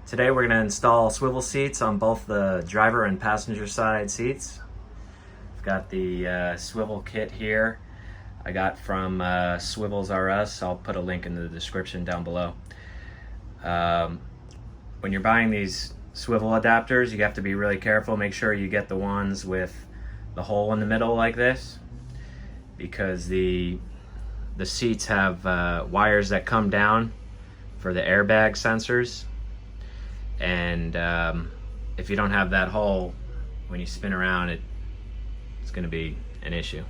Today we're going to install swivel seats on both the driver and passenger side seats. I've got the swivel kit here I got from Swivels R Us. I'll put a link in the description down below. When you're buying these swivel adapters, you have to be really careful. Make sure you get the ones with the hole in the middle like this, because the seats have wires that come down for the airbag sensors, and if you don't have that hole, when you spin around, it's going to be an issue.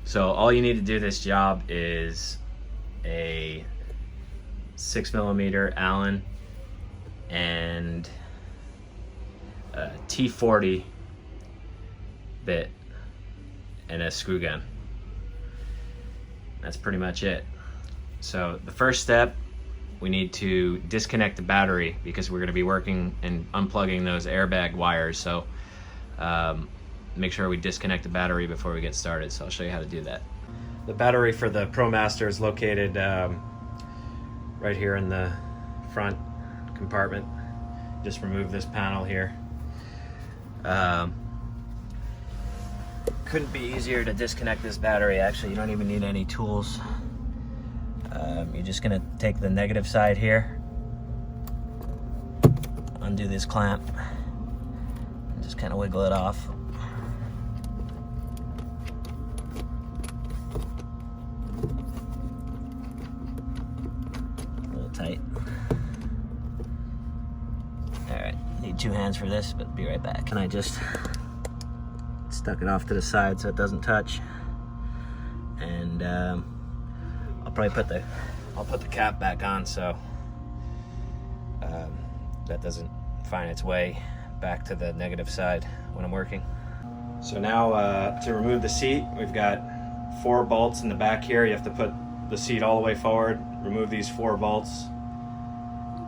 So all you need to do this job is a 6mm Allen and a T40 bit and a screw gun. That's pretty much it. So the first step, we need to disconnect the battery, because we're going to be working and unplugging those airbag wires. So make sure we disconnect the battery before we get started. So I'll show you how to do that. The battery for the Promaster is located right here in the front compartment. Just remove this panel here. Couldn't be easier to disconnect this battery. Actually, you don't even need any tools. You're just gonna take the negative side here, undo this clamp, and just kind of wiggle it off. A little tight. Alright, need 2 hands for this, but be right back. And I just stuck it off to the side so it doesn't touch. And I'll probably put the cap back on so that doesn't find its way back to the negative side when I'm working. So now to remove the seat, we've got 4 bolts in the back here. You have to put the seat all the way forward, remove these 4 bolts,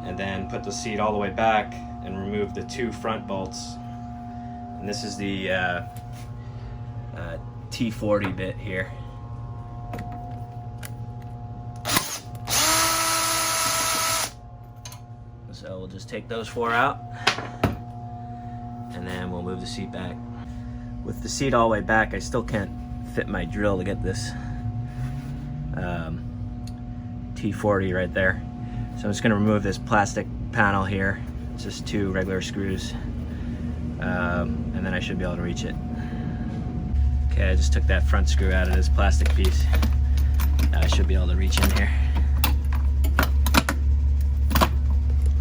and then put the seat all the way back and remove the 2 front bolts. And this is the T40 bit here. So we'll just take those 4 out, and then we'll move the seat back. With the seat all the way back, I still can't fit my drill to get this T40 right there. So I'm just gonna remove this plastic panel here. It's just 2 regular screws, and then I should be able to reach it. Okay, I just took that front screw out of this plastic piece. I should be able to reach in here.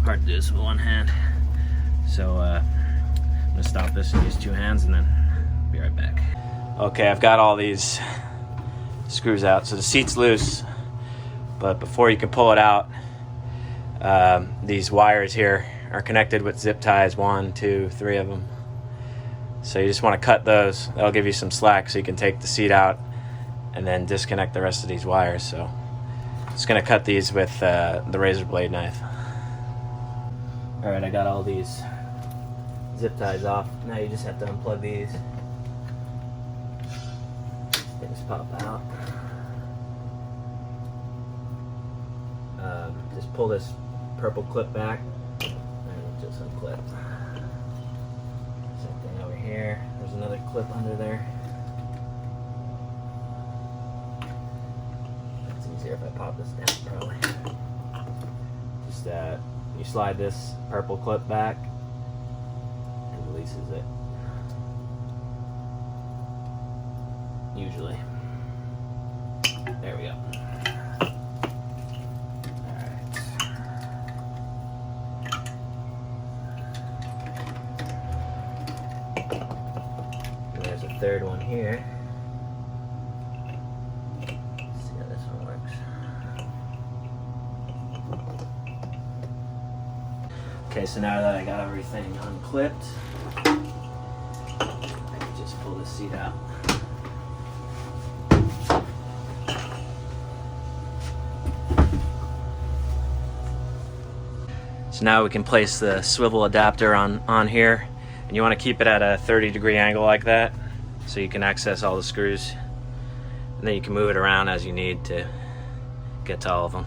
Hard to do this with one hand. So I'm gonna stop this and use 2 hands, and then be right back. Okay, I've got all these screws out. So the seat's loose, but before you can pull it out, these wires here are connected with zip ties, 1, 2, 3 of them. So you just want to cut those. That'll give you some slack so you can take the seat out and then disconnect the rest of these wires. So I'm just going to cut these with the razor blade knife. Alright, I got all these zip ties off. Now you just have to unplug these. Things pop out. Just pull this purple clip back and just unclip. Same thing over here. There's another clip under there. It's easier if I pop this down, probably. Just you slide this purple clip back and releases it. Usually. There we go. Alright. There's a 3rd one here. Let's see how this one works. Okay, so now that I got everything unclipped, I can just pull this seat out. So now we can place the swivel adapter on here, and you want to keep it at a 30-degree angle like that so you can access all the screws, and then you can move it around as you need to get to all of them.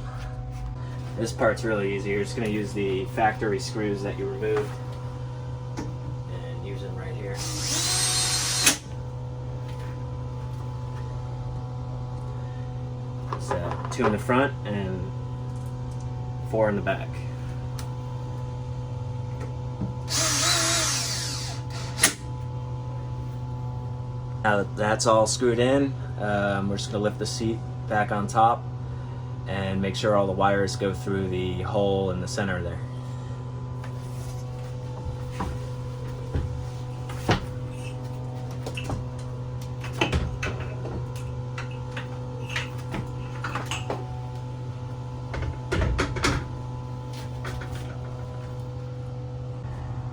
This part's really easy. You're just going to use the factory screws that you removed and use them right here. It's 2 in the front and 4 in the back. Now that that's all screwed in, we're just going to lift the seat back on top and make sure all the wires go through the hole in the center there.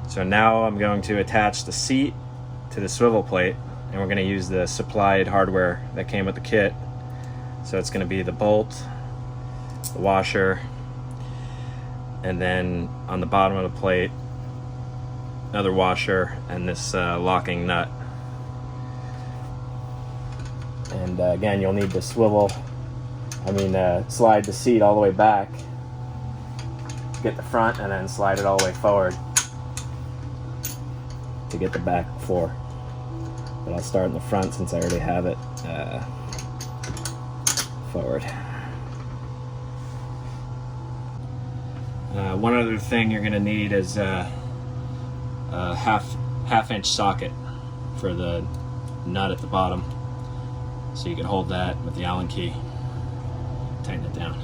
So now I'm going to attach the seat to the swivel plate, and we're going to use the supplied hardware that came with the kit. So it's going to be the bolt, the washer, and then on the bottom of the plate, another washer and this locking nut. And again, you'll need to slide the seat all the way back, get the front, and then slide it all the way forward to get the back 4. But I'll start in the front since I already have it forward. One other thing you're going to need is a half-inch socket for the nut at the bottom, so you can hold that with the Allen key, tighten it down.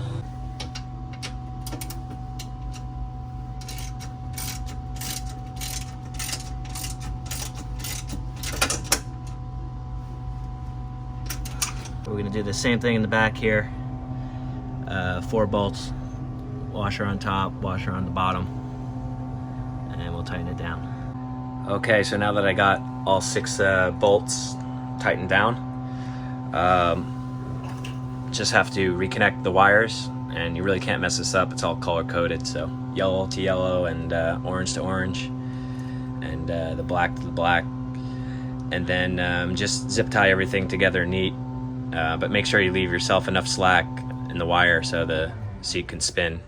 We're going to do the same thing in the back here. 4 bolts, washer on top, washer on the bottom, and we'll tighten it down. Okay, so now that I got all 6 bolts tightened down, just have to reconnect the wires, and you really can't mess this up. It's all color coded, so yellow to yellow and orange to orange, and the black to the black, and then just zip tie everything together neat. But make sure you leave yourself enough slack in the wire so the seat can spin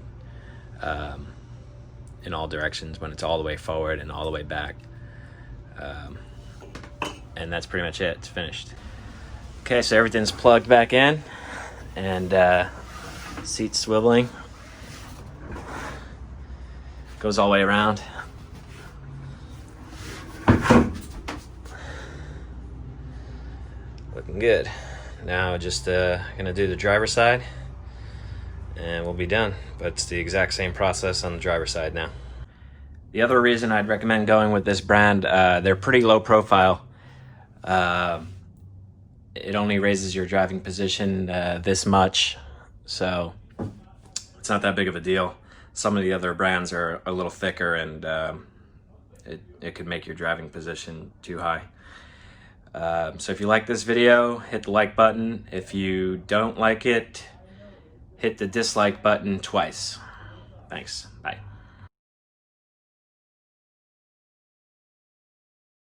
in all directions when it's all the way forward and all the way back. And that's pretty much it. It's finished. Okay, so everything's plugged back in, and seat's swiveling. Goes all the way around. Looking good. Now just gonna do the driver's side and we'll be done, but it's the exact same process on the driver's side now. The other reason I'd recommend going with this brand, they're pretty low profile. It only raises your driving position this much, so it's not that big of a deal. Some of the other brands are a little thicker, and it could make your driving position too high. So if you like this video, hit the like button. If you don't like it, hit the dislike button twice. Thanks. Bye.